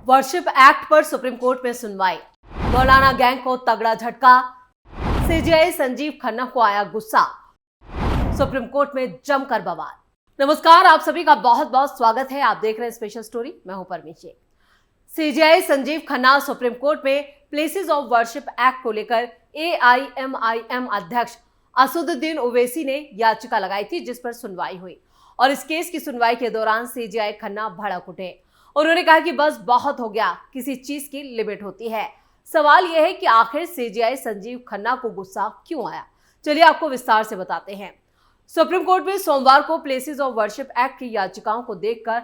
Worship act पर supreme court में सुनवाई। मौलाना गैंग को तगड़ा झटका। सीजेआई संजीव खन्ना को आया गुस्सा। सुप्रीम कोर्ट में जमकर बवाल। नमस्कार, आप सभी का बहुत बहुत स्वागत है। आप देख रहे हैं स्पेशल स्टोरी। मैं हूं Parmish. CJI Sanjeev Khanna supreme court में प्लेसेस ऑफ वर्शिप एक्ट को लेकर एआईएमआईएम अध्यक्ष असदुद्दीन ओवैसी ने याचिका लगाई थी, जिस पर सुनवाई हुई। और इस केस की सुनवाई के दौरान सीजेआई खन्ना भड़क उठे। उन्होंने कहा कि बस बहुत हो गया, किसी चीज की लिमिट होती है। सवाल यह है कि आखिर सीजेआई संजीव खन्ना को गुस्सा क्यों आया। चलिए आपको विस्तार से बताते हैं। सुप्रीम कोर्ट में सोमवार को प्लेसेस ऑफ वर्शिप एक्ट की याचिकाओं को देखकर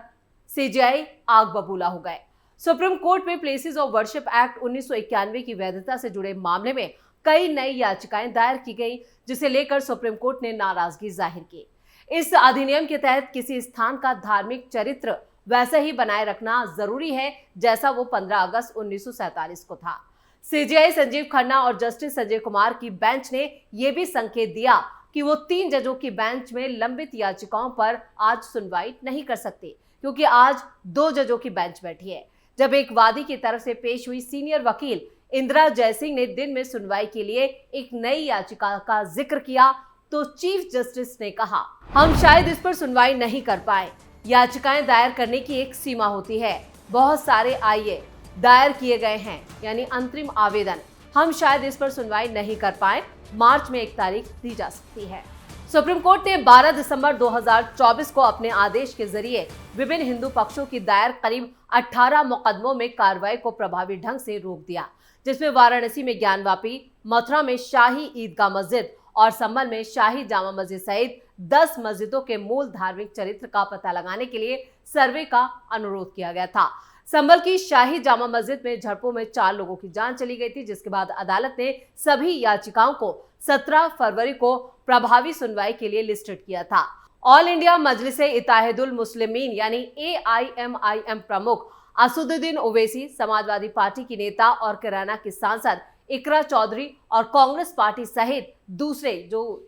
सीजेआई आग बबूला हो गए। सुप्रीम कोर्ट में प्लेसेस ऑफ वर्शिप एक्ट 1991 की वैधता से जुड़े मामले में कई नई याचिकाएं दायर की गई, जिसे लेकर सुप्रीम कोर्ट ने नाराजगी जाहिर की। इस अधिनियम के तहत किसी स्थान का धार्मिक चरित्र वैसे ही बनाए रखना जरूरी है जैसा वो 15 अगस्त 1947 को था। सीजेआई संजीव खन्ना और जस्टिस संजय कुमार की बेंच ने यह भी संकेत दिया कि वो 3 जजों की बेंच में लंबित याचिकाओं पर आज सुनवाई नहीं कर सकते, क्योंकि आज 2 जजों की बेंच बैठी है। जब एक वादी की तरफ से पेश हुई सीनियर वकील इंदिरा जयसिंह ने दिन में सुनवाई के लिए एक नई याचिका का जिक्र किया, तो चीफ जस्टिस ने कहा, हम शायद इस पर सुनवाई नहीं कर पाए। याचिकाएं दायर करने की एक सीमा होती है। बहुत सारे आईए दायर किए गए हैं, यानी अंतरिम आवेदन। हम शायद इस पर सुनवाई नहीं कर पाए। मार्च में एक तारीख दी जा सकती है। सुप्रीम कोर्ट ने 12 दिसंबर 2024 को अपने आदेश के जरिए विभिन्न हिंदू पक्षों की दायर करीब 18 मुकदमों में कार्रवाई को प्रभावी ढंग से रोक दिया, जिसमें वाराणसी में ज्ञानवापी, मथुरा में शाही ईदगाह मस्जिद और संभल में शाही जामा मस्जिद सहित 10 मस्जिदों के मूल धार्मिक चरित्र का पता लगाने के लिए सर्वे का अनुरोध किया गया था। संभल की शाही जामा मस्जिद में झड़पों में 4 लोगों की जान चली गई थी, जिसके बाद अदालत ने सभी याचिकाओं को 17 फरवरी को प्रभावी सुनवाई के लिए लिस्टेड किया था। ऑल इंडिया मजलिसे इत्तेहादुल मुस्लिमीन यानी एआईएमआईएम प्रमुख असदुद्दीन ओवैसी, समाजवादी पार्टी की नेता और कैराना की सांसद इकरा चौधरी और कांग्रेस पार्टी सहित दूसरे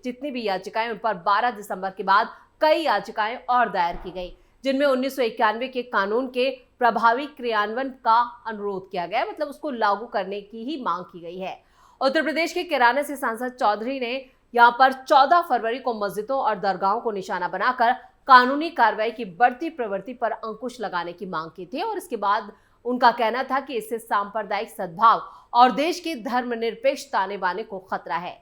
जितनी भी याचिकाएं, उन पर 12 दिसंबर के बाद कई याचिकाएं और दायर की गई, जिनमें 1991 के कानून के प्रभावी क्रियान्वयन का अनुरोध किया गया, मतलब उसको लागू करने की ही मांग की गई है। उत्तर प्रदेश के कैराना से सांसद चौधरी ने यहाँ पर 14 फरवरी को मस्जिदों और दरगाहों को निशाना बनाकर कानूनी कार्रवाई की बढ़ती प्रवृत्ति पर अंकुश लगाने की मांग की थी। और इसके बाद उनका कहना था कि इससे सांप्रदायिक सद्भाव और देश की धर्मनिरपेक्ष ताने बाने को खतरा है।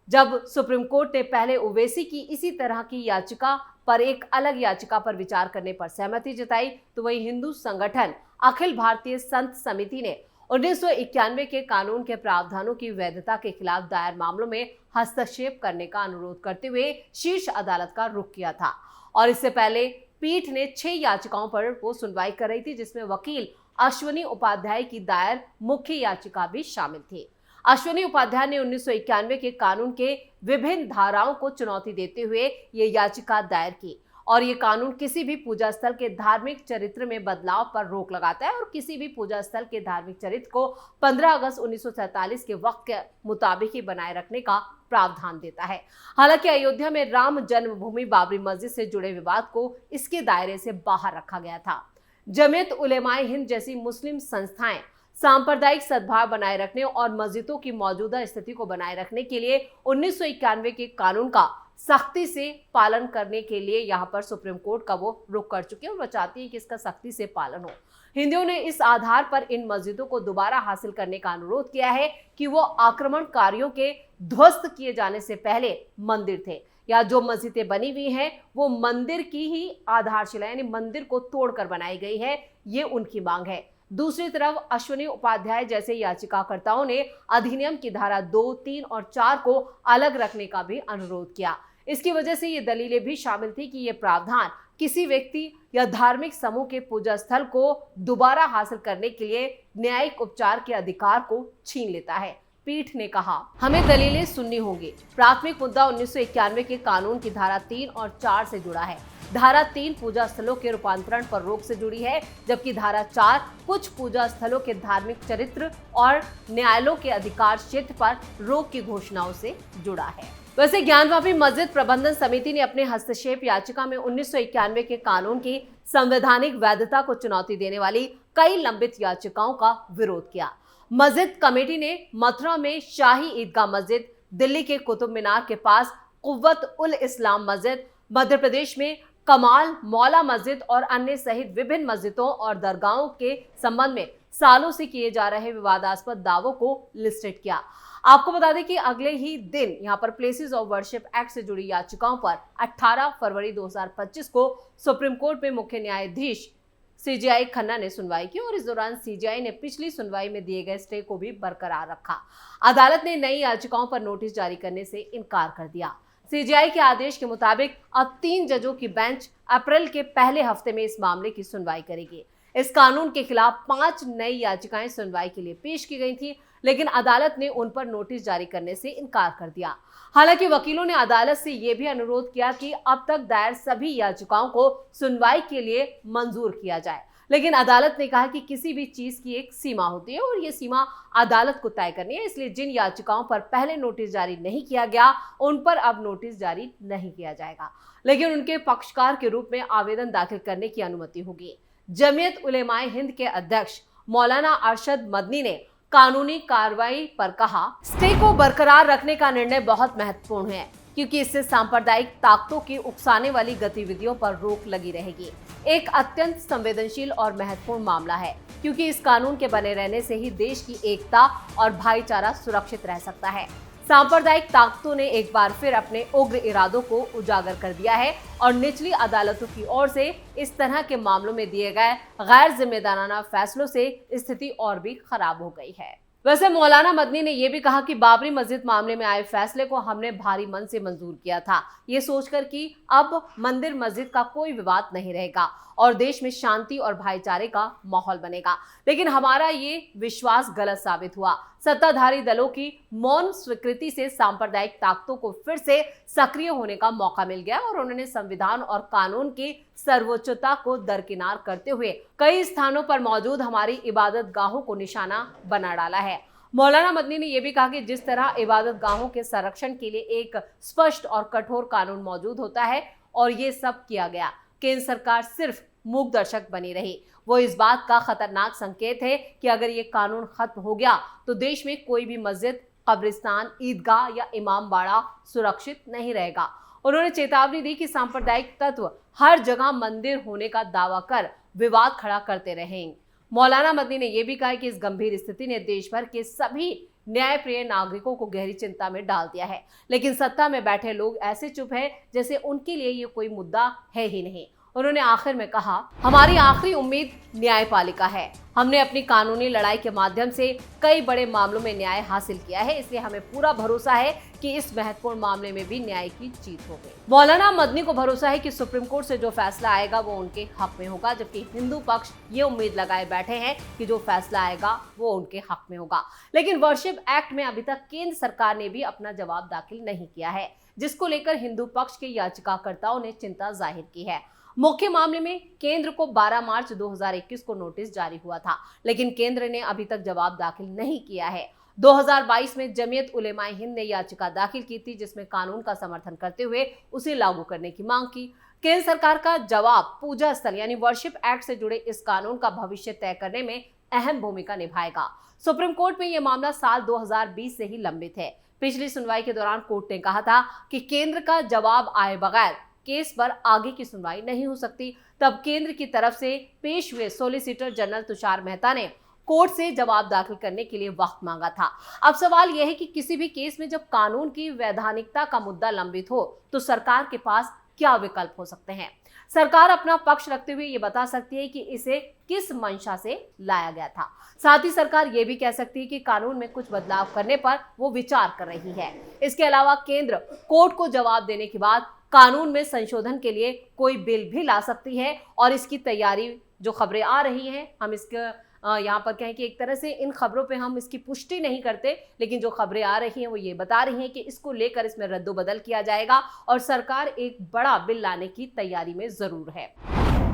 जब सुप्रीम कोर्ट ने पहले ओवैसी की इसी तरह की याचिका पर एक अलग याचिका पर विचार करने पर सहमति जताई, तो वही हिंदू संगठन अखिल भारतीय संत समिति ने 1991 के कानून के प्रावधानों की वैधता के खिलाफ दायर मामलों में हस्तक्षेप करने का अनुरोध करते हुए शीर्ष अदालत का रुख किया था। और इससे पहले पीठ ने 6 याचिकाओं पर वो सुनवाई कर रही थी, जिसमें वकील अश्विनी उपाध्याय की दायर मुख्य याचिका भी शामिल थी। अश्विनी उपाध्याय ने 1991 के कानून के विभिन्न धाराओं को चुनौती देते हुए ये याचिका दायर की, और ये कानून किसी भी पूजा स्थल के धार्मिक चरित्र में बदलाव पर रोक लगाता है और किसी भी पूजा स्थल के धार्मिक चरित्र को 15 अगस्त 1947 के वक्त के मुताबिक ही बनाए रखने का प्रावधान देता है। हालांकि अयोध्या में राम जन्मभूमि बाबरी मस्जिद से जुड़े विवाद को इसके दायरे से बाहर रखा गया था। जमीयत उलेमाए हिंद जैसी मुस्लिम संस्थाएं सांप्रदायिक सद्भाव बनाए रखने और मस्जिदों की मौजूदा स्थिति को बनाए रखने के लिए 1991 के कानून का सख्ती से पालन करने के लिए यहाँ पर सुप्रीम कोर्ट का वो रुख कर चुके हैं और वो चाहती है कि इसका सख्ती से पालन हो। हिंदुओं ने इस आधार पर इन मस्जिदों को दोबारा हासिल करने का अनुरोध किया है कि वो आक्रमणकारियों के ध्वस्त किए जाने से पहले मंदिर थे, या जो मस्जिदें बनी हुई हैं वो मंदिर की ही आधारशिला यानी मंदिर को तोड़कर बनाई गई है, ये उनकी मांग है। दूसरी तरफ अश्विनी उपाध्याय जैसे याचिकाकर्ताओं ने अधिनियम की धारा 2, 3 और 4 को अलग रखने का भी अनुरोध किया। इसकी वजह से ये दलीलें भी शामिल थी कि ये प्रावधान किसी व्यक्ति या धार्मिक समूह के पूजा स्थल को दोबारा हासिल करने के लिए न्यायिक उपचार के अधिकार को छीन लेता है। पीठ ने कहा, हमें दलीलें सुननी होगी। प्राथमिक मुद्दा 1991 के कानून की धारा 3 और 4 से जुड़ा है। धारा 3 पूजा स्थलों के रूपांतरण पर रोक से जुड़ी है, जबकि धारा 4 कुछ पूजा स्थलों के धार्मिक चरित्र और न्यायालयों के अधिकार क्षेत्र पर रोक की घोषणाओं से जुड़ा है। वैसे ज्ञानवापी मस्जिद प्रबंधन समिति ने अपने हस्तक्षेप याचिका में 1991 के कानून की संवैधानिक वैधता को चुनौती देने वाली कई लंबित याचिकाओं का विरोध किया। मस्जिद कमेटी ने मथुरा में शाही ईदगाह मस्जिद, दिल्ली के कुतुब मीनार के पास कुव्वत उल इस्लाम मस्जिद, मध्य प्रदेश में कमाल मौला मस्जिद और अन्य सहित विभिन्न मस्जिदों और दरगाहों के संबंध में सालों से किए जा रहे विवादास्पद दावों को लिस्टेड किया। आपको बता दें कि अगले ही दिन यहां पर प्लेसेस ऑफ वर्शिप एक्ट से जुड़ी याचिकाओं पर 18 फरवरी 2025 को सुप्रीम कोर्ट में मुख्य न्यायाधीश सीजेआई खन्ना ने सुनवाई की और इस दौरान सीजेआई ने पिछली सुनवाई में दिए गए स्टे को भी बरकरार रखा। अदालत ने नई याचिकाओं पर नोटिस जारी करने से इनकार कर दिया। सीजेआई के आदेश के मुताबिक अब 3 जजों की बेंच अप्रैल के पहले हफ्ते में इस मामले की सुनवाई करेगी। इस कानून के खिलाफ 5 नई याचिकाएं सुनवाई के लिए पेश की गई थी, लेकिन अदालत ने उन पर नोटिस जारी करने से इनकार कर दिया। हालांकि वकीलों ने अदालत से यह भी अनुरोध किया कि अब तक दायर सभी याचिकाओं को सुनवाई के लिए मंजूर किया जाए, लेकिन अदालत ने कहा कि किसी भी चीज की एक सीमा होती है और ये सीमा अदालत को तय करनी है। इसलिए जिन याचिकाओं पर पहले नोटिस जारी नहीं किया गया उन पर अब नोटिस जारी नहीं किया जाएगा, लेकिन उनके पक्षकार के रूप में आवेदन दाखिल करने की अनुमति होगी। जमीयत उलेमाए हिंद के अध्यक्ष मौलाना अरशद मदनी ने कानूनी कार्रवाई पर कहा, स्टे को बरकरार रखने का निर्णय बहुत महत्वपूर्ण है क्योंकि इससे सांप्रदायिक ताकतों की उकसाने वाली गतिविधियों पर रोक लगी रहेगी। एक अत्यंत संवेदनशील और महत्वपूर्ण मामला है क्योंकि इस कानून के बने रहने से ही देश की एकता और भाईचारा सुरक्षित रह सकता है। सांप्रदायिक ताकतों ने एक बार फिर अपने उग्र इरादों को उजागर कर दिया है और निचली अदालतों की ओर से इस तरह के मामलों में दिए गए गैर जिम्मेदाराना फैसलों से स्थिति और भी खराब हो गई है। वैसे मौलाना मदनी ने यह भी कहा कि बाबरी मस्जिद मामले में आए फैसले को हमने भारी मन से मंजूर किया था, ये सोचकर कि अब मंदिर मस्जिद का कोई विवाद नहीं रहेगा और देश में शांति और भाईचारे का माहौल बनेगा, लेकिन हमारा ये विश्वास गलत साबित हुआ। सत्ताधारी दलों की मौन स्वीकृति से सांप्रदायिक ताकतों को फिर से सक्रिय होने का मौका मिल गया और उन्होंने संविधान और कानून की सर्वोच्चता को दरकिनार करते हुए कई स्थानों पर मौजूद हमारी इबादत गाहों को निशाना बना डाला है। मौलाना मदनी ने यह भी कहा कि जिस तरह इबादत गाहों के संरक्षण के लिए एक स्पष्ट और कठोर कानून मौजूद होता है और ये सब किया गया, केंद्र सरकार सिर्फ मूक दर्शक बनी रही, वो इस बात का खतरनाक संकेत है कि अगर ये कानून खत्म हो गया तो देश में कोई भी मस्जिद, कब्रिस्तान, ईदगाह या इमाम बाड़ा सुरक्षित नहीं रहेगा। उन्होंने चेतावनी दी कि सांप्रदायिक तत्व हर जगह मंदिर होने का दावा कर विवाद खड़ा करते रहेंगे। मौलाना मदनी ने यह भी कहा कि इस गंभीर स्थिति ने देश भर के सभी न्यायप्रिय नागरिकों को गहरी चिंता में डाल दिया है, लेकिन सत्ता में बैठे लोग ऐसे चुप हैं जैसे उनके लिए ये कोई मुद्दा है ही नहीं। उन्होंने आखिर में कहा, हमारी आखिरी उम्मीद न्यायपालिका है। हमने अपनी कानूनी लड़ाई के माध्यम से कई बड़े मामलों में न्याय हासिल किया है, इसलिए हमें पूरा भरोसा है कि इस महत्वपूर्ण मामले में भी न्याय की जीत होगी। मौलाना मदनी को भरोसा है कि सुप्रीम कोर्ट से जो फैसला आएगा वो उनके हक में होगा, जबकि हिंदू पक्ष ये उम्मीद लगाए बैठे हैं कि जो फैसला आएगा वो उनके हक में होगा। लेकिन वर्शिप एक्ट में अभी तक केंद्र सरकार ने भी अपना जवाब दाखिल नहीं किया है, जिसको लेकर हिंदू पक्ष के याचिकाकर्ताओं ने चिंता जाहिर की है। मुख्य मामले में केंद्र को 12 मार्च 2021 को नोटिस जारी हुआ था, लेकिन केंद्र ने अभी तक जवाब दाखिल नहीं किया है। 2022 में जमीयत उलेमाए हिंद ने याचिका दाखिल की थी, जिसमें कानून का समर्थन करते हुए उसे लागू करने की मांग की। केंद्र सरकार का जवाब पूजा स्थल यानी वर्शिप एक्ट से जुड़े इस कानून का भविष्य तय करने में अहम भूमिका निभाएगा। सुप्रीम कोर्ट में यह मामला साल 2020 से ही लंबित है। पिछली सुनवाई के दौरान कोर्ट ने कहा था कि केंद्र का जवाब आए बगैर केस पर आगे की सुनवाई नहीं हो सकती। तब केंद्र की तरफ से पेश हुए सॉलिसिटर जनरल तुषार मेहता ने कोर्ट से जवाब दाखिल करने के लिए वक्त मांगा था। अब सवाल यह है कि किसी भी केस में जब कानून की वैधानिकता का मुद्दा लंबित हो तो सरकार के पास क्या विकल्प हो सकते हैं। सरकार अपना पक्ष रखते हुए ये बता सकती है कि इसे किस मंशा से लाया गया था। साथ ही सरकार ये भी कह सकती है कि कानून में कुछ बदलाव करने पर वो विचार कर रही है। इसके अलावा केंद्र कोर्ट को जवाब देने के बाद कानून में संशोधन के लिए कोई बिल भी ला सकती है और इसकी तैयारी जो खबरें आ रही हैं, हम इसके यहाँ पर कहें कि एक तरह से इन खबरों पे हम इसकी पुष्टि नहीं करते, लेकिन जो खबरें आ रही हैं वो ये बता रही हैं कि इसको लेकर इसमें रद्दोबदल किया जाएगा और सरकार एक बड़ा बिल लाने की तैयारी में जरूर है।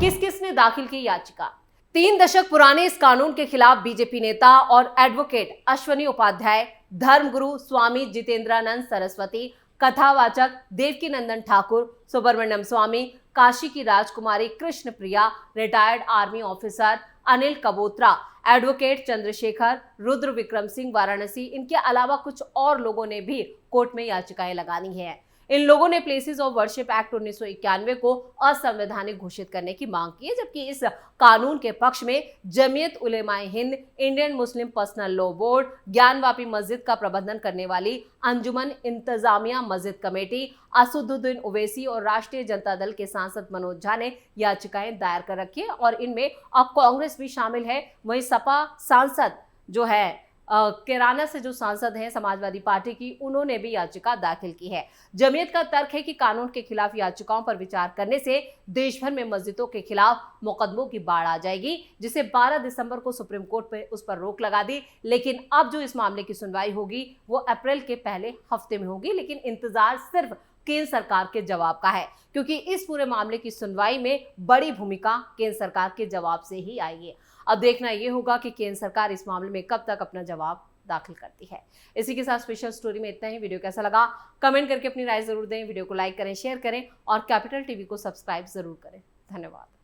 किस किस ने दाखिल की याचिका? 3 दशक पुराने इस कानून के खिलाफ बीजेपी नेता और एडवोकेट अश्वनी उपाध्याय, धर्मगुरु स्वामी जितेंद्रानंद सरस्वती, कथावाचक देवकीनंदन ठाकुर, सुब्रमण्यम स्वामी, काशी की राजकुमारी Krishna Priya, retired army officer Anil Kabotra, advocate Chandrashekhar, Rudra Vikram Singh Varanasi, इनके अलावा कुछ और लोगों ने भी कोर्ट में याचिकाएं लगानी है। इन लोगों ने प्लेसेस ऑफ वर्शिप एक्ट 1991 को असंवैधानिक घोषित करने की मांग की है, जबकि इस कानून के पक्ष में Jamiat Ulema e Hind, Indian Muslim personal law board, Gyanvapi Masjid का प्रबंधन करने वाली अंजुमन इंतजामिया मस्जिद कमेटी, असदुद्दीन ओवैसी और राष्ट्रीय जनता दल के सांसद मनोज झा ने याचिकाएं दायर कर रखी है और इनमें अब कांग्रेस भी शामिल है। वहीं सपा सांसद जो है कैराना से जो सांसद हैं समाजवादी पार्टी की, उन्होंने भी याचिका दाखिल की है। जमीयत का तर्क है कि कानून के खिलाफ याचिकाओं पर विचार करने से देश भर में मस्जिदों के खिलाफ मुकदमों की बाढ़ आ जाएगी, जिसे 12 दिसंबर को सुप्रीम कोर्ट पे उस पर रोक लगा दी। लेकिन अब जो इस मामले की सुनवाई होगी वो अप्रैल के पहले हफ्ते में होगी, लेकिन इंतजार सिर्फ केंद्र सरकार के जवाब का है, क्योंकि इस पूरे मामले की सुनवाई में बड़ी भूमिका केंद्र सरकार के जवाब से ही आई है। अब देखना यह होगा कि केंद्र सरकार इस मामले में कब तक अपना जवाब दाखिल करती है। इसी के साथ स्पेशल स्टोरी में इतना ही। वीडियो कैसा लगा कमेंट करके अपनी राय जरूर दें, वीडियो को लाइक करें, शेयर करें और कैपिटल टीवी को सब्सक्राइब जरूर करें। धन्यवाद।